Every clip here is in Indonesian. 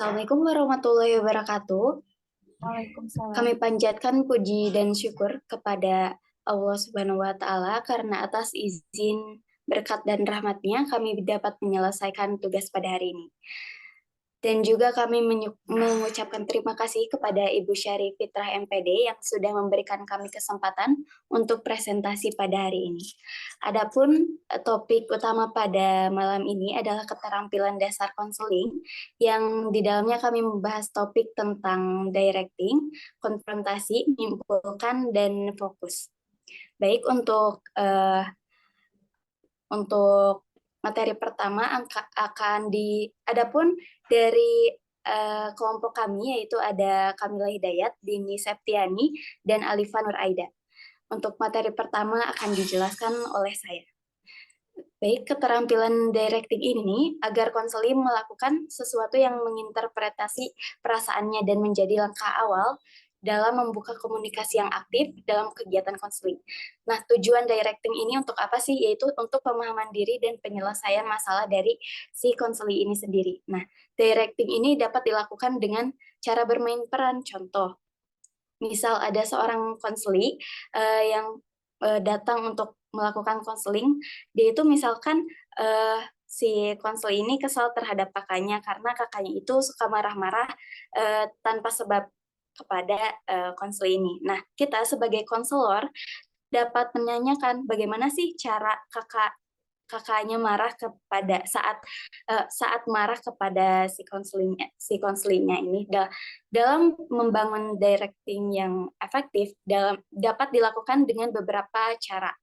Assalamualaikum warahmatullahi wabarakatuh. Waalaikumsalam. Kami panjatkan puji dan syukur kepada Allah Subhanahu wa Ta'ala karena atas izin, berkat, dan rahmatnya kami dapat menyelesaikan tugas pada hari ini. Dan juga kami mengucapkan terima kasih kepada Ibu Syarif Fitrah MPD yang sudah memberikan kami kesempatan untuk presentasi pada hari ini. Adapun topik utama pada malam ini adalah keterampilan dasar konseling yang di dalamnya kami membahas topik tentang directing, konfrontasi, menyimpulkan, dan fokus. Baik, untuk materi pertama adapun dari kelompok kami yaitu ada Kamila Hidayat, Dini Septiani, dan Alifa Nur Aida. Untuk materi pertama akan dijelaskan oleh saya. Baik, keterampilan directing ini agar konseling melakukan sesuatu yang menginterpretasi perasaannya dan menjadi langkah awal dalam membuka komunikasi yang aktif dalam kegiatan konseling. Nah, tujuan directing ini untuk apa sih? Yaitu untuk pemahaman diri dan penyelesaian masalah dari si konseling ini sendiri. Nah, directing ini dapat dilakukan dengan cara bermain peran. Contoh, misal ada seorang konseling yang datang untuk melakukan konseling, dia itu misalkan si konseling ini kesal terhadap kakaknya karena kakaknya itu suka marah-marah tanpa sebab kepada konseling ini. Nah, kita sebagai konselor dapat menanyakan bagaimana sih cara kakaknya marah kepada saat marah kepada si konselingnya ini dalam membangun directing yang efektif dapat dilakukan dengan beberapa cara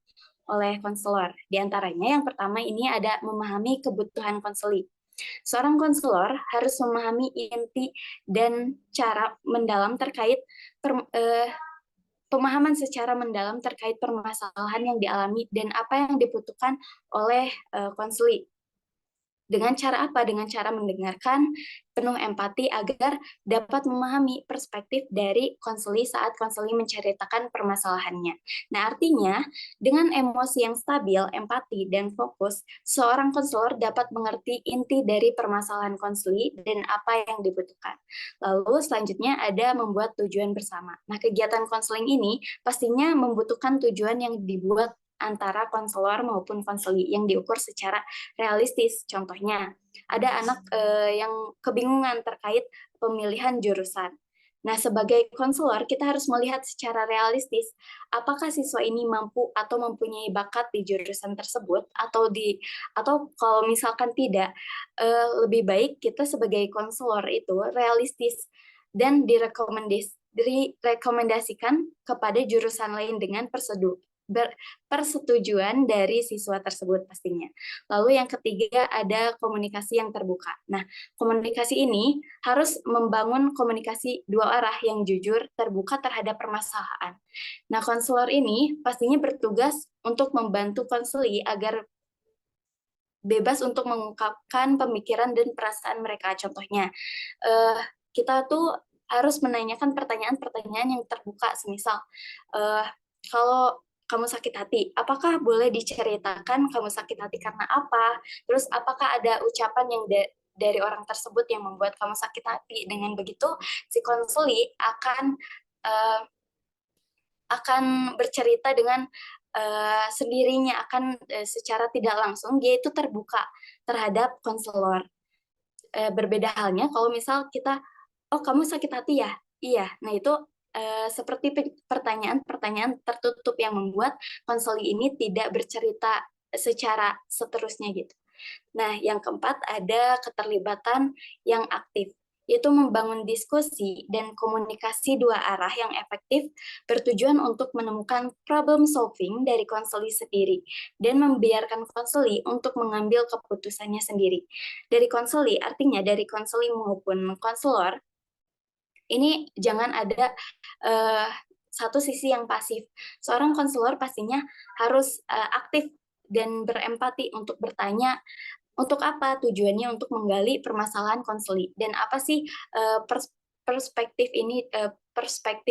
oleh konselor. Di antaranya yang pertama ini ada memahami kebutuhan konseling. Seorang konselor harus memahami inti dan cara mendalam terkait pemahaman secara mendalam terkait permasalahan yang dialami dan apa yang dibutuhkan oleh konseling. Dengan cara apa? Dengan cara mendengarkan penuh empati agar dapat memahami perspektif dari konseling saat konseling menceritakan permasalahannya. Nah, artinya dengan emosi yang stabil, empati, dan fokus, seorang konselor dapat mengerti inti dari permasalahan konseling dan apa yang dibutuhkan. Lalu selanjutnya ada membuat tujuan bersama. Nah, kegiatan konseling ini pastinya membutuhkan tujuan yang dibuat antara konselor maupun konseli yang diukur secara realistis. Contohnya, ada anak yang kebingungan terkait pemilihan jurusan. Nah, sebagai konselor, kita harus melihat secara realistis apakah siswa ini mampu atau mempunyai bakat di jurusan tersebut atau kalau misalkan tidak, lebih baik kita sebagai konselor itu realistis dan direkomendasikan kepada jurusan lain dengan persetujuan dari siswa tersebut pastinya. Lalu yang ketiga ada komunikasi yang terbuka. Nah, komunikasi ini harus membangun komunikasi dua arah yang jujur, terbuka terhadap permasalahan. Nah, konselor ini pastinya bertugas untuk membantu konseli agar bebas untuk mengungkapkan pemikiran dan perasaan mereka. Contohnya, kita tuh harus menanyakan pertanyaan-pertanyaan yang terbuka, semisal, kalau kamu sakit hati, apakah boleh diceritakan kamu sakit hati karena apa? Terus apakah ada ucapan yang dari orang tersebut yang membuat kamu sakit hati? Dengan begitu, si konseli akan bercerita dengan sendirinya, akan secara tidak langsung dia itu terbuka terhadap konselor. Berbeda halnya kalau misal kita, oh kamu sakit hati ya? Iya. Nah itu seperti pertanyaan-pertanyaan tertutup yang membuat konseli ini tidak bercerita secara seterusnya gitu. Nah, yang keempat ada keterlibatan yang aktif, yaitu membangun diskusi dan komunikasi dua arah yang efektif bertujuan untuk menemukan problem solving dari konseli sendiri dan membiarkan konseli untuk mengambil keputusannya sendiri. Dari konseli, artinya dari konseli maupun konselor, ini jangan ada satu sisi yang pasif. Seorang konselor pastinya harus aktif dan berempati untuk bertanya untuk apa tujuannya, untuk menggali permasalahan konseli dan apa sih perspektif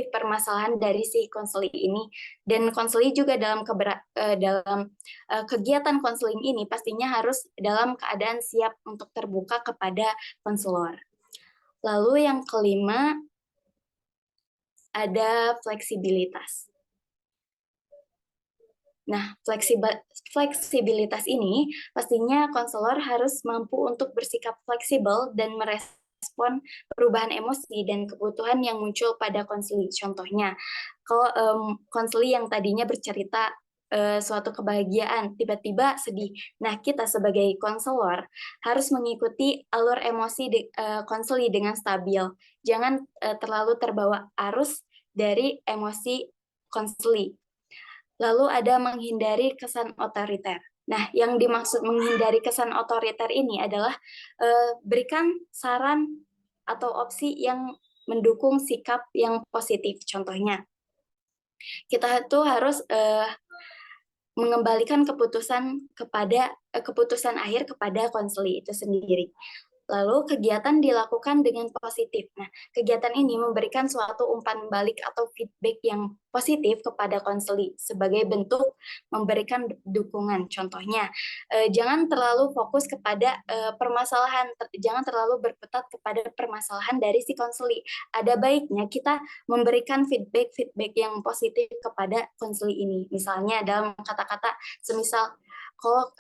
permasalahan dari si konseli ini. Dan konseli juga dalam kegiatan konseling ini pastinya harus dalam keadaan siap untuk terbuka kepada konselor. Lalu yang kelima, ada fleksibilitas. Nah, fleksibilitas ini pastinya konselor harus mampu untuk bersikap fleksibel dan merespon perubahan emosi dan kebutuhan yang muncul pada konseli. Contohnya, kalau konseli yang tadinya bercerita suatu kebahagiaan tiba-tiba sedih. Nah, kita sebagai konselor harus mengikuti alur emosi konseli dengan stabil. Jangan terlalu terbawa arus dari emosi konseli. Lalu ada menghindari kesan otoriter. Nah, yang dimaksud menghindari kesan otoriter ini adalah berikan saran atau opsi yang mendukung sikap yang positif. Contohnya, kita tuh harus mengembalikan keputusan akhir kepada konseli itu sendiri. Lalu kegiatan dilakukan dengan positif. Nah, kegiatan ini memberikan suatu umpan balik atau feedback yang positif kepada konseli sebagai bentuk memberikan dukungan. Contohnya, jangan terlalu fokus kepada permasalahan, jangan terlalu berkutat kepada permasalahan dari si konseli. Ada baiknya kita memberikan feedback yang positif kepada konseli ini. Misalnya dalam kata-kata semisal, kalau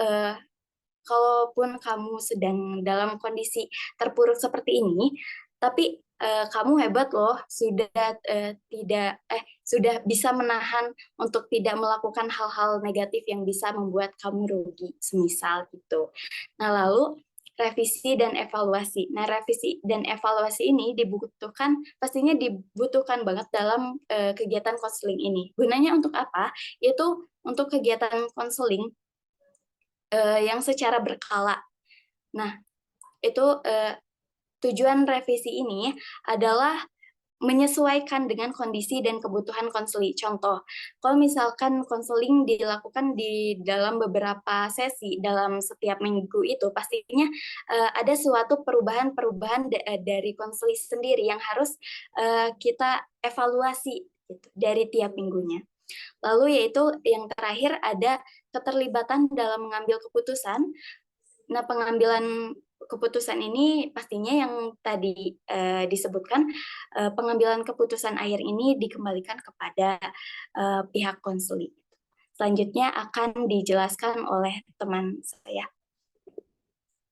kalaupun kamu sedang dalam kondisi terpuruk seperti ini, tapi kamu hebat loh, sudah bisa menahan untuk tidak melakukan hal-hal negatif yang bisa membuat kamu rugi, semisal gitu. Nah, lalu revisi dan evaluasi. Nah, revisi dan evaluasi ini pastinya dibutuhkan banget dalam kegiatan konseling ini. Gunanya untuk apa? Yaitu untuk kegiatan konseling yang secara berkala. Nah, itu tujuan revisi ini adalah menyesuaikan dengan kondisi dan kebutuhan konseli. Contoh, kalau misalkan konseling dilakukan di dalam beberapa sesi dalam setiap minggu itu, pastinya ada suatu perubahan-perubahan dari konseli sendiri yang harus kita evaluasi gitu, dari tiap minggunya. Lalu yaitu yang terakhir ada keterlibatan dalam mengambil keputusan. Nah, pengambilan keputusan ini pastinya yang tadi disebutkan, pengambilan keputusan akhir ini dikembalikan kepada pihak konseli. Selanjutnya akan dijelaskan oleh teman saya.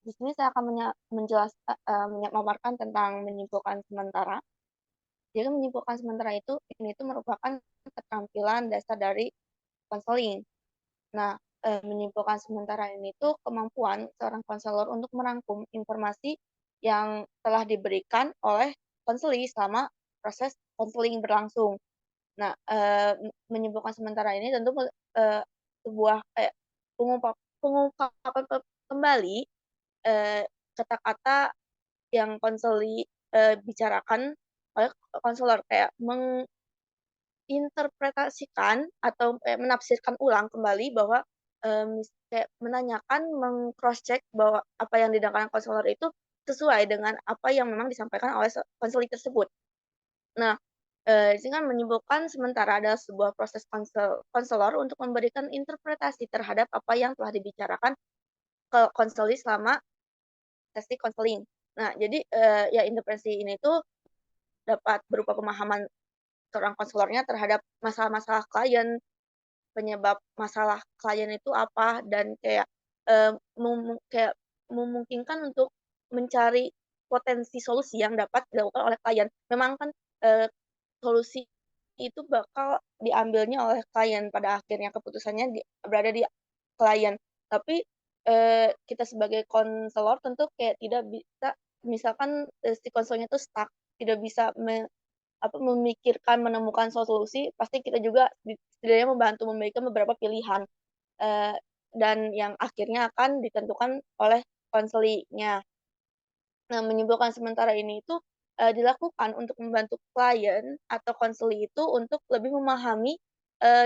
Di sini saya akan memaparkan tentang menyimpulkan sementara. Jadi menyimpulkan sementara ini merupakan keterampilan dasar dari konseling. Nah, menyimpulkan sementara ini tuh kemampuan seorang konselor untuk merangkum informasi yang telah diberikan oleh konseli selama proses konseling berlangsung. Nah, menyimpulkan sementara ini tentu sebuah pengungkapan kembali kata-kata yang konseli bicarakan oleh konselor, kayak menginterpretasikan atau menafsirkan ulang kembali bahwa kayak menanyakan, meng-cross check bahwa apa yang didapatkan konselor itu sesuai dengan apa yang memang disampaikan oleh konseli tersebut. Nah, di sini kan menyimpulkan sementara adalah sebuah proses konselor untuk memberikan interpretasi terhadap apa yang telah dibicarakan ke konseli selama sesi konseling. Nah, jadi ya interpretasi ini tuh dapat berupa pemahaman seorang konselornya terhadap masalah-masalah klien, penyebab masalah klien itu apa, dan kayak kayak memungkinkan untuk mencari potensi solusi yang dapat dilakukan oleh klien. Memang kan solusi itu bakal diambilnya oleh klien, pada akhirnya keputusannya berada di klien. Tapi kita sebagai konselor tentu kayak tidak bisa, misalkan si konselnya itu stuck, tidak bisa memikirkan menemukan solusi, pasti kita juga setidaknya membantu memberikan beberapa pilihan dan yang akhirnya akan ditentukan oleh konselinya. Nah, menyimpulkan sementara ini itu dilakukan untuk membantu klien atau konseli itu untuk lebih memahami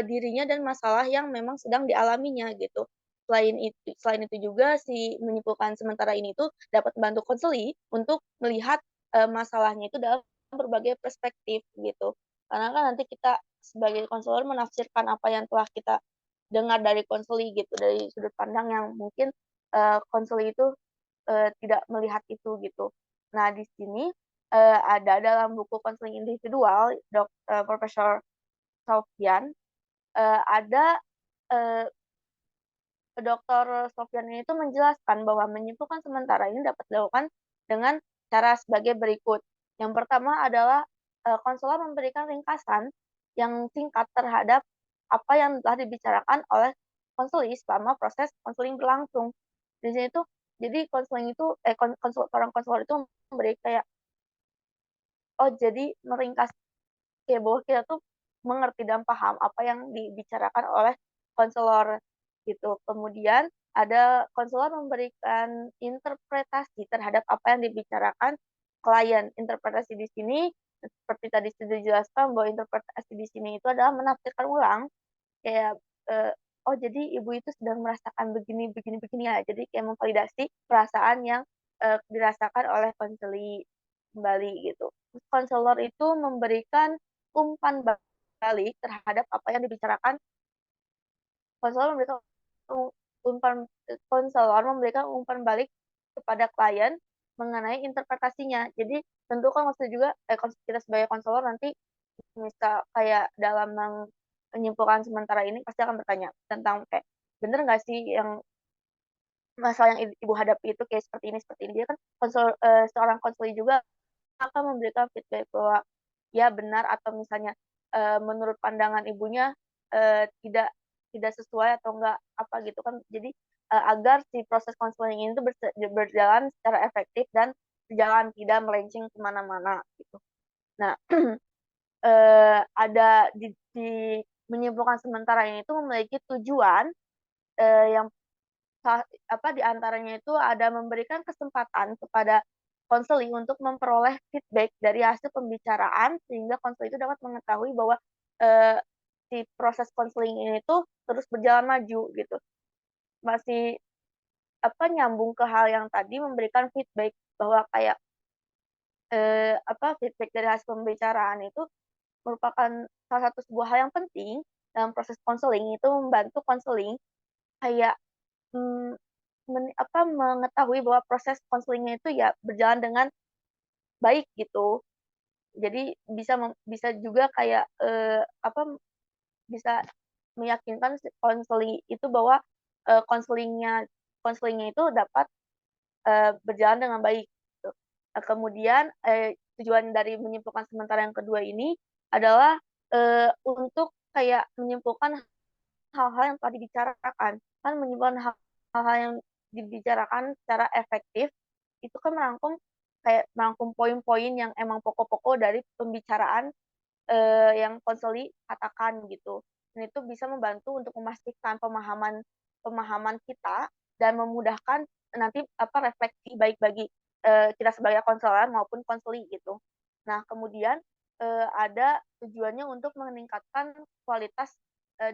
dirinya dan masalah yang memang sedang dialaminya gitu. Selain itu juga si menyimpulkan sementara ini tuh dapat membantu konseli untuk melihat masalahnya itu dalam berbagai perspektif gitu. Karena kan nanti kita sebagai konselor menafsirkan apa yang telah kita dengar dari konseli gitu, dari sudut pandang yang mungkin konseli itu tidak melihat itu gitu. Nah, di sini ada dalam buku konseling individual Profesor Sofyan, ada eh, Dr. Sofyan ini tuh menjelaskan bahwa menyimpulkan sementara ini dapat dilakukan dengan cara sebagai berikut. Yang pertama adalah konselor memberikan ringkasan yang singkat terhadap apa yang telah dibicarakan oleh konseli selama proses konseling berlangsung. Di sini tuh jadi konseling itu seorang konselor itu memberi kayak, oh jadi meringkas kayak bahwa kita tuh mengerti dan paham apa yang dibicarakan oleh konselor gitu. Kemudian ada konselor memberikan interpretasi terhadap apa yang dibicarakan klien. Interpretasi di sini seperti tadi sudah dijelaskan bahwa interpretasi di sini itu adalah menafsirkan ulang kayak eh, oh jadi ibu itu sedang merasakan begini begini begini ya. Jadi kayak memvalidasi perasaan yang dirasakan oleh konseli kembali gitu. Konselor itu memberikan umpan balik terhadap apa yang dibicarakan. Konselor memberikan umpan konselor memberikan umpan balik kepada klien mengenai interpretasinya. Jadi tentu kan maksudnya juga kita sebagai konselor nanti misal kayak dalam menyimpulkan sementara ini pasti akan bertanya tentang kayak bener nggak sih yang masalah yang ibu hadapi itu kayak seperti ini dia kan seorang konselor juga akan memberikan feedback bahwa ya benar atau misalnya menurut pandangan ibunya tidak tidak sesuai atau enggak apa gitu kan. Jadi agar si proses konseling ini tuh berjalan secara efektif dan berjalan tidak melenceng kemana-mana gitu. Nah, ada di menyimpulkan sementara ini itu memiliki tujuan yang apa di antaranya itu ada memberikan kesempatan kepada konseli untuk memperoleh feedback dari hasil pembicaraan sehingga konseli itu dapat mengetahui bahwa eh, si proses konseling ini tuh terus berjalan maju gitu. Masih apa nyambung ke hal yang tadi memberikan feedback bahwa kayak apa feedback dari hasil pembicaraan itu merupakan salah satu sebuah hal yang penting dalam proses konseling itu membantu konseling kayak mm, apa mengetahui bahwa proses konselingnya itu ya berjalan dengan baik gitu. Jadi bisa juga kayak apa bisa meyakinkan si konseli itu bahwa konselingnya itu dapat berjalan dengan baik gitu. Kemudian tujuan dari menyimpulkan sementara yang kedua ini adalah untuk kayak menyimpulkan hal-hal yang telah dibicarakan. Kan menyimpulkan hal-hal yang dibicarakan secara efektif itu kan merangkum poin-poin yang emang pokok-pokok dari pembicaraan yang konseli katakan gitu. Dan itu bisa membantu untuk memastikan pemahaman pemahaman kita dan memudahkan nanti apa refleksi baik bagi kita sebagai konselor maupun konseli gitu. Nah, kemudian ada tujuannya untuk meningkatkan kualitas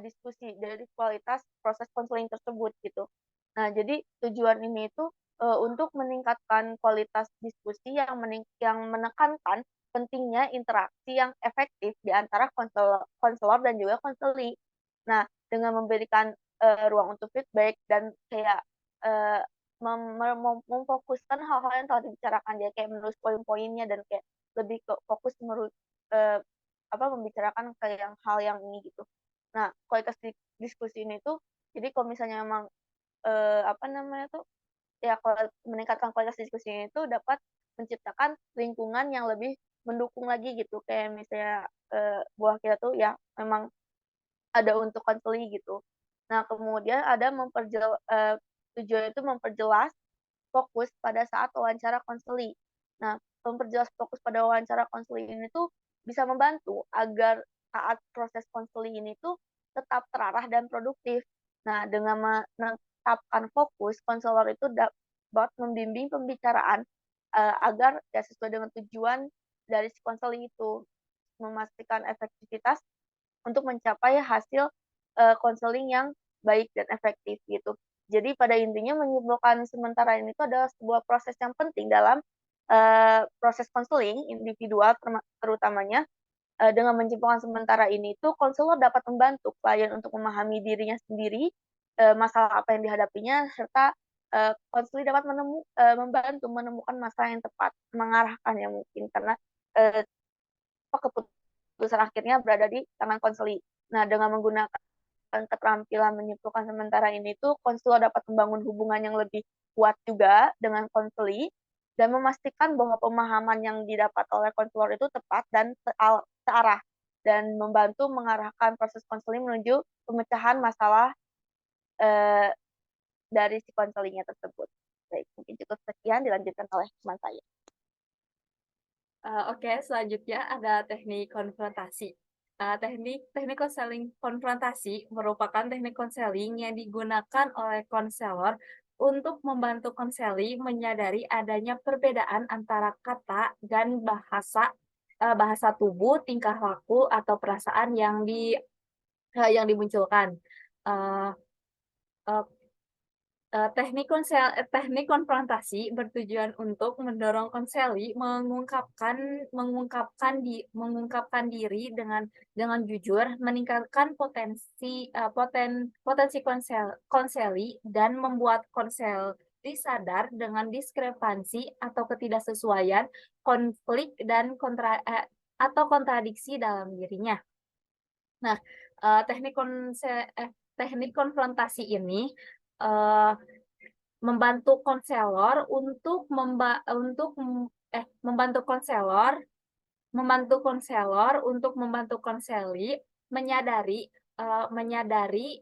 diskusi dari kualitas proses konseling tersebut gitu. Nah, jadi tujuan ini itu untuk meningkatkan kualitas diskusi yang menekankan pentingnya interaksi yang efektif di antara konselor dan juga konseli. Nah, dengan memberikan ruang untuk feedback dan kayak uh, memfokuskan hal-hal yang telah dibicarakan dia kayak menulis poin-poinnya dan kayak lebih ke fokus menurut uh, apa membicarakan kayak hal yang ini gitu. Nah, kualitas diskusi ini tuh jadi kalau misalnya memang apa namanya tuh ya kalau meningkatkan kualitas diskusi itu dapat menciptakan lingkungan yang lebih mendukung lagi gitu kayak misalnya buah kita tuh ya memang ada untuk konseli gitu. Nah kemudian ada tujuan itu memperjelas fokus pada saat wawancara konseli. Nah memperjelas fokus pada wawancara konseli ini tuh bisa membantu agar saat proses konseli ini tuh tetap terarah dan produktif. Nah dengan menetapkan fokus, konselor itu dapat membimbing pembicaraan agar ya sesuai dengan tujuan dari si konseli itu memastikan efektivitas untuk mencapai hasil konseling yang baik dan efektif gitu. Jadi pada intinya menyimpulkan sementara ini itu adalah sebuah proses yang penting dalam proses konseling individual terutamanya. Dengan menyimpulkan sementara ini itu konselor dapat membantu klien untuk memahami dirinya sendiri, masalah apa yang dihadapinya serta konseli dapat membantu menemukan masalah yang tepat, mengarahkannya mungkin karena keputusan akhirnya berada di tangan konseli. Nah, dengan menggunakan keterampilan menyimpulkan sementara ini tuh konselor dapat membangun hubungan yang lebih kuat juga dengan konseli dan memastikan bahwa pemahaman yang didapat oleh konselor itu tepat dan searah dan membantu mengarahkan proses konseling menuju pemecahan masalah eh, dari si konselinya tersebut. Baik, mungkin cukup sekian dilanjutkan oleh teman saya. Oke, selanjutnya ada teknik konfrontasi. Teknik teknik konseling konfrontasi merupakan teknik konseling yang digunakan oleh konselor untuk membantu konseli menyadari adanya perbedaan antara kata dan bahasa tubuh, tingkah laku atau perasaan yang dimunculkan. Uh, uh, teknik konfrontasi bertujuan untuk mendorong konseli mengungkapkan diri dengan jujur, meningkatkan potensi konseli dan membuat konseli sadar dengan diskrepansi atau ketidaksesuaian, konflik dan atau kontradiksi dalam dirinya. Nah, teknik konfrontasi ini uh, membantu konselor untuk membantu konseli menyadari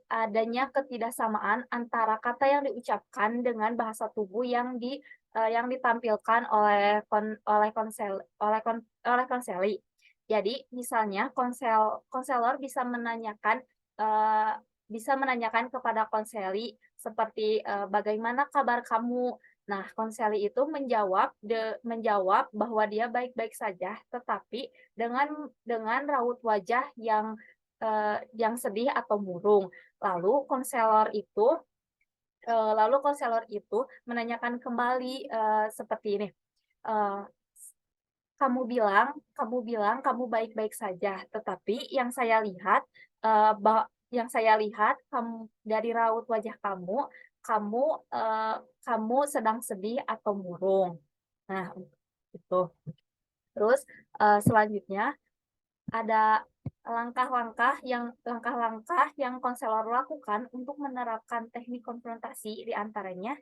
adanya ketidaksamaan antara kata yang diucapkan dengan bahasa tubuh yang ditampilkan oleh konseli. Jadi, misalnya konselor bisa menanyakan kepada konseli seperti bagaimana kabar kamu. Nah, konseli itu menjawab bahwa dia baik-baik saja, tetapi dengan raut wajah yang sedih atau murung. Lalu konselor itu menanyakan kembali seperti ini. Kamu bilang kamu baik-baik saja, tetapi yang saya lihat kamu dari raut wajah kamu sedang sedih atau murung. Nah, itu. Terus selanjutnya ada langkah-langkah yang konselor lakukan untuk menerapkan teknik konfrontasi, di antaranya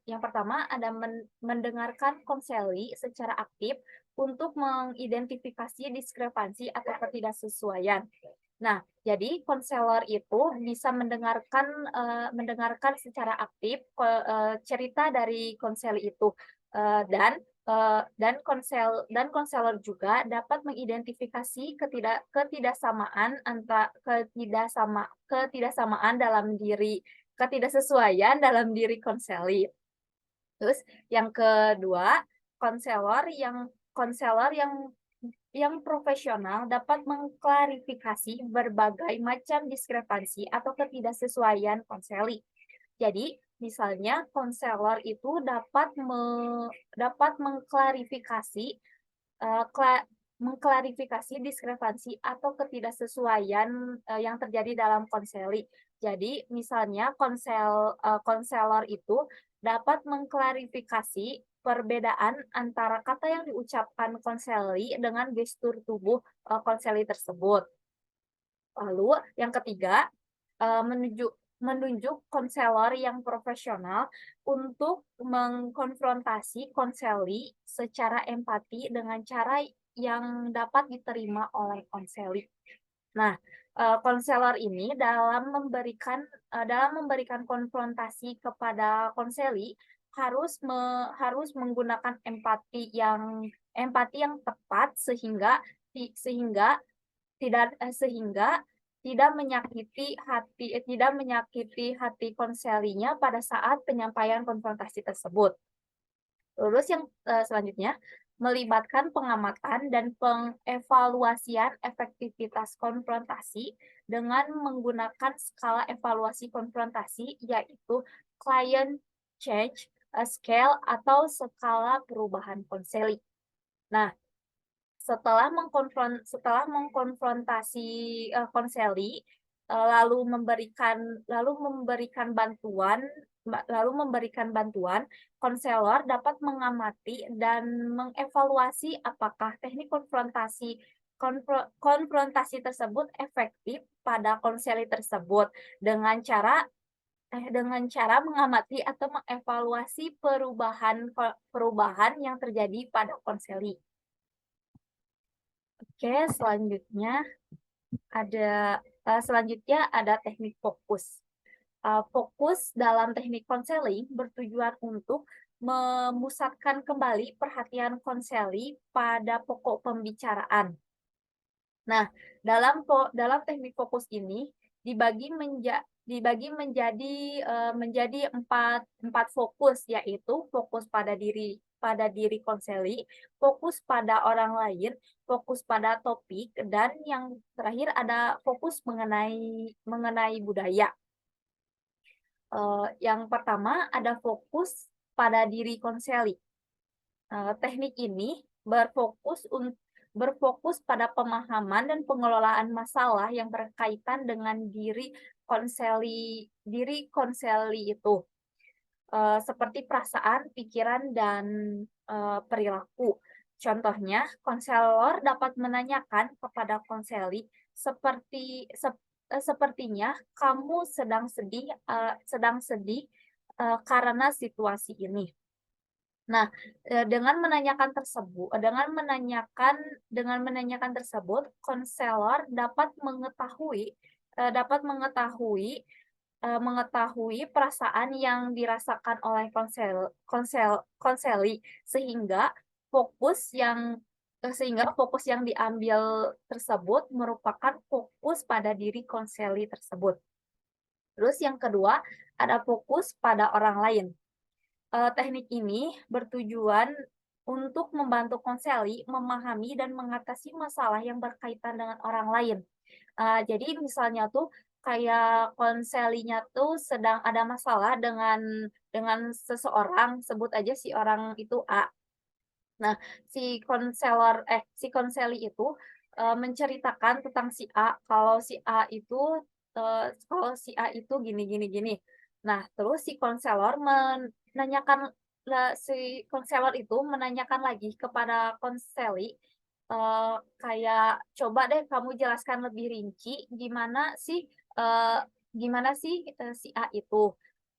yang pertama ada mendengarkan konseli secara aktif untuk mengidentifikasi diskrepansi atau ketidaksesuaian. Nah, jadi konselor itu bisa mendengarkan secara aktif cerita dari konseli itu dan konselor juga dapat mengidentifikasi ketidaksesuaian dalam diri konseli. Terus yang kedua, konselor yang profesional dapat mengklarifikasi berbagai macam diskrepansi atau ketidaksesuaian konseli. Jadi, misalnya konselor itu dapat mengklarifikasi diskrepansi atau ketidaksesuaian yang terjadi dalam konseli. Jadi, misalnya konselor itu dapat mengklarifikasi perbedaan antara kata yang diucapkan konseli dengan gestur tubuh konseli tersebut. Lalu yang ketiga, menunjuk konselor yang profesional untuk mengkonfrontasi konseli secara empati dengan cara yang dapat diterima oleh konseli. Nah, konselor ini dalam memberikan konfrontasi kepada konseli harus menggunakan empati yang tepat sehingga tidak menyakiti hati konselinya pada saat penyampaian konfrontasi tersebut. Terus yang selanjutnya melibatkan pengamatan dan pengevaluasian efektivitas konfrontasi dengan menggunakan skala evaluasi konfrontasi, yaitu client change scale atau skala perubahan konseli. Nah, setelah mengkonfrontasi konseli, lalu memberikan bantuan, konselor dapat mengamati dan mengevaluasi apakah teknik konfrontasi tersebut efektif pada konseli tersebut dengan cara mengamati atau mengevaluasi perubahan yang terjadi pada konseli. Oke, selanjutnya ada teknik fokus. Fokus dalam teknik konseling bertujuan untuk memusatkan kembali perhatian konseli pada pokok pembicaraan. Nah, dalam teknik fokus ini dibagi menjadi empat fokus, yaitu fokus pada diri konseli, fokus pada orang lain, fokus pada topik, dan yang terakhir ada fokus mengenai budaya. Yang pertama ada fokus pada diri konseli. Teknik ini berfokus pada pemahaman dan pengelolaan masalah yang berkaitan dengan diri konseli itu, seperti perasaan, pikiran, dan perilaku. Contohnya, konselor dapat menanyakan kepada konseli sepertinya kamu sedang sedih karena situasi ini. Nah, dengan menanyakan tersebut, konselor dapat mengetahui perasaan yang dirasakan oleh konseli sehingga fokus yang diambil tersebut merupakan fokus pada diri konseli tersebut. Terus yang kedua, ada fokus pada orang lain. Teknik ini bertujuan untuk membantu konseli memahami dan mengatasi masalah yang berkaitan dengan orang lain. Jadi misalnya tuh kayak konselinya tuh sedang ada masalah dengan seseorang, sebut aja si orang itu A. Nah, si konseli itu menceritakan tentang si A, kalau si A itu gini. Nah, terus si konselor itu menanyakan lagi kepada konseli, kayak coba deh kamu jelaskan lebih rinci gimana sih si A itu.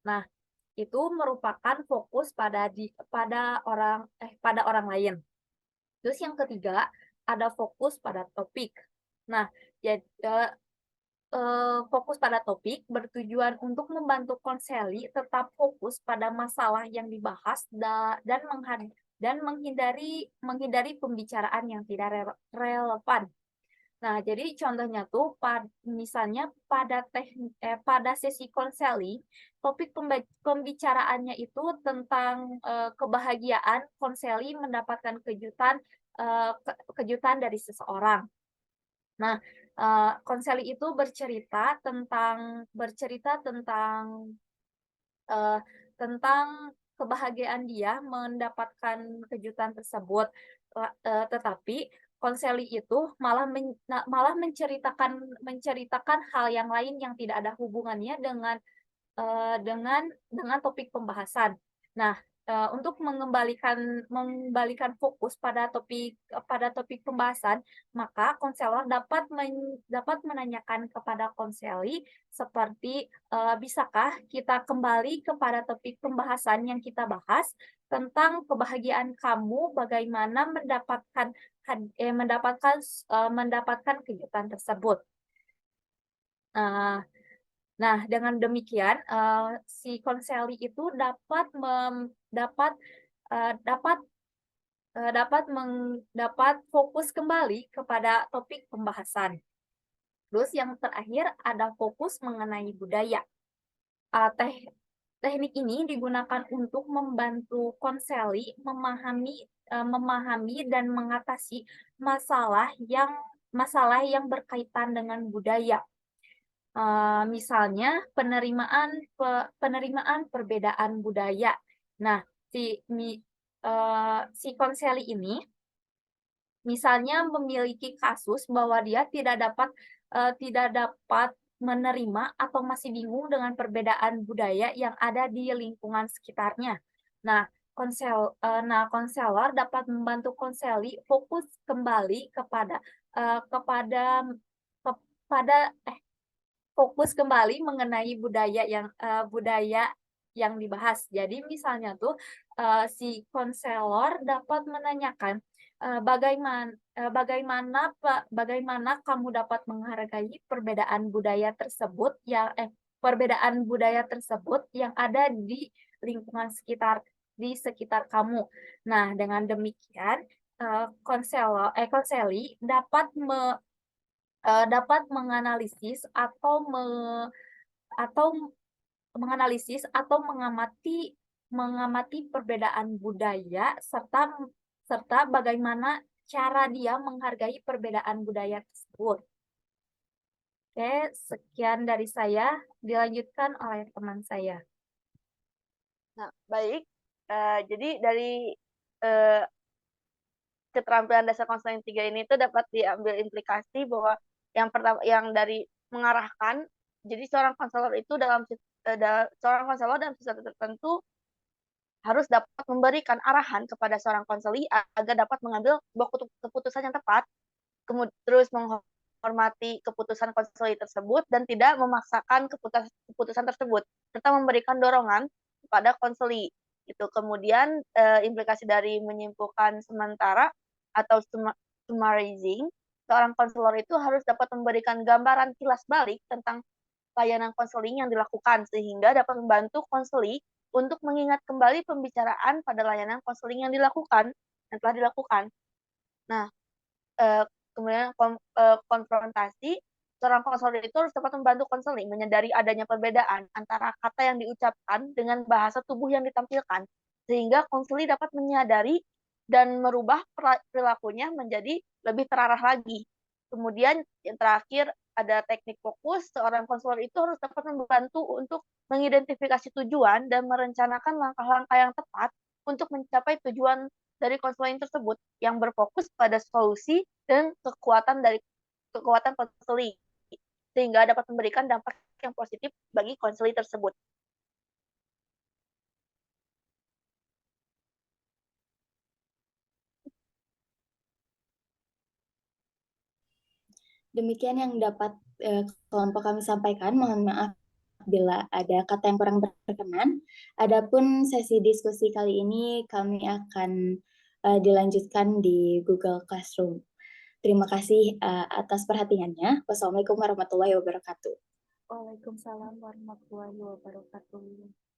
Nah, itu merupakan fokus pada orang lain. Terus yang ketiga ada fokus pada topik. Nah, jadi fokus pada topik bertujuan untuk membantu konseli tetap fokus pada masalah yang dibahas dan menghindari pembicaraan yang tidak relevan. Nah, jadi contohnya tuh misalnya pada sesi konseling, topik pembicaraannya itu tentang kebahagiaan konseli mendapatkan kejutan dari seseorang. Nah, konseli itu bercerita tentang kebahagiaan dia mendapatkan kejutan tersebut, tetapi konseli itu malah menceritakan hal yang lain yang tidak ada hubungannya dengan topik pembahasan. Nah, untuk mengembalikan fokus pada topik pembahasan, maka konselor dapat menanyakan kepada konseli seperti bisakah kita kembali kepada topik pembahasan yang kita bahas tentang kebahagiaan kamu, bagaimana mendapatkan kejutan tersebut. Nah, dengan demikian si konseli itu dapat fokus kembali kepada topik pembahasan. Terus yang terakhir ada fokus mengenai budaya. Teknik ini digunakan untuk membantu konseli memahami dan mengatasi masalah yang berkaitan dengan budaya. Misalnya penerimaan perbedaan budaya. Nah, si konseli ini misalnya memiliki kasus bahwa dia tidak dapat menerima atau masih bingung dengan perbedaan budaya yang ada di lingkungan sekitarnya. Nah, konselor dapat membantu konseli fokus kembali kepada fokus kembali mengenai budaya yang dibahas. Jadi misalnya tuh, si konselor dapat menanyakan, bagaimana kamu dapat menghargai perbedaan budaya tersebut yang ada di lingkungan di sekitar kamu. Nah, dengan demikian, konseli dapat menganalisis atau mengamati perbedaan budaya serta serta bagaimana cara dia menghargai perbedaan budaya tersebut. Oke, sekian dari saya, dilanjutkan oleh teman saya. Nah, baik. Jadi dari eh, keterampilan dasar konseling 3 ini itu dapat diambil implikasi bahwa yang pertama yang dari mengarahkan, jadi seorang konselor itu seorang konselor dalam situasi tertentu harus dapat memberikan arahan kepada seorang konseli agar dapat mengambil sebuah keputusan yang tepat, terus menghormati keputusan konseli tersebut dan tidak memaksakan keputusan tersebut, serta memberikan dorongan kepada konseli. Itu kemudian implikasi dari menyimpulkan sementara atau summarizing, seorang konselor itu harus dapat memberikan gambaran kilas balik tentang layanan konseling yang dilakukan sehingga dapat membantu konseli untuk mengingat kembali pembicaraan pada layanan konseling yang telah dilakukan. Nah, kemudian konfrontasi, seorang konselor itu harus dapat membantu konseling menyadari adanya perbedaan antara kata yang diucapkan dengan bahasa tubuh yang ditampilkan, sehingga konseli dapat menyadari dan merubah perilakunya menjadi lebih terarah lagi. Kemudian yang terakhir ada teknik fokus, seorang konselor itu harus dapat membantu untuk mengidentifikasi tujuan dan merencanakan langkah-langkah yang tepat untuk mencapai tujuan dari konseling tersebut yang berfokus pada solusi dan kekuatan konseling sehingga dapat memberikan dampak yang positif bagi konseling tersebut. Demikian yang dapat kelompok kami sampaikan. Mohon maaf bila ada kata yang kurang berkenan. Adapun sesi diskusi kali ini kami akan dilanjutkan di Google Classroom. Terima kasih atas perhatiannya. Wassalamualaikum warahmatullahi wabarakatuh. Waalaikumsalam warahmatullahi wabarakatuh.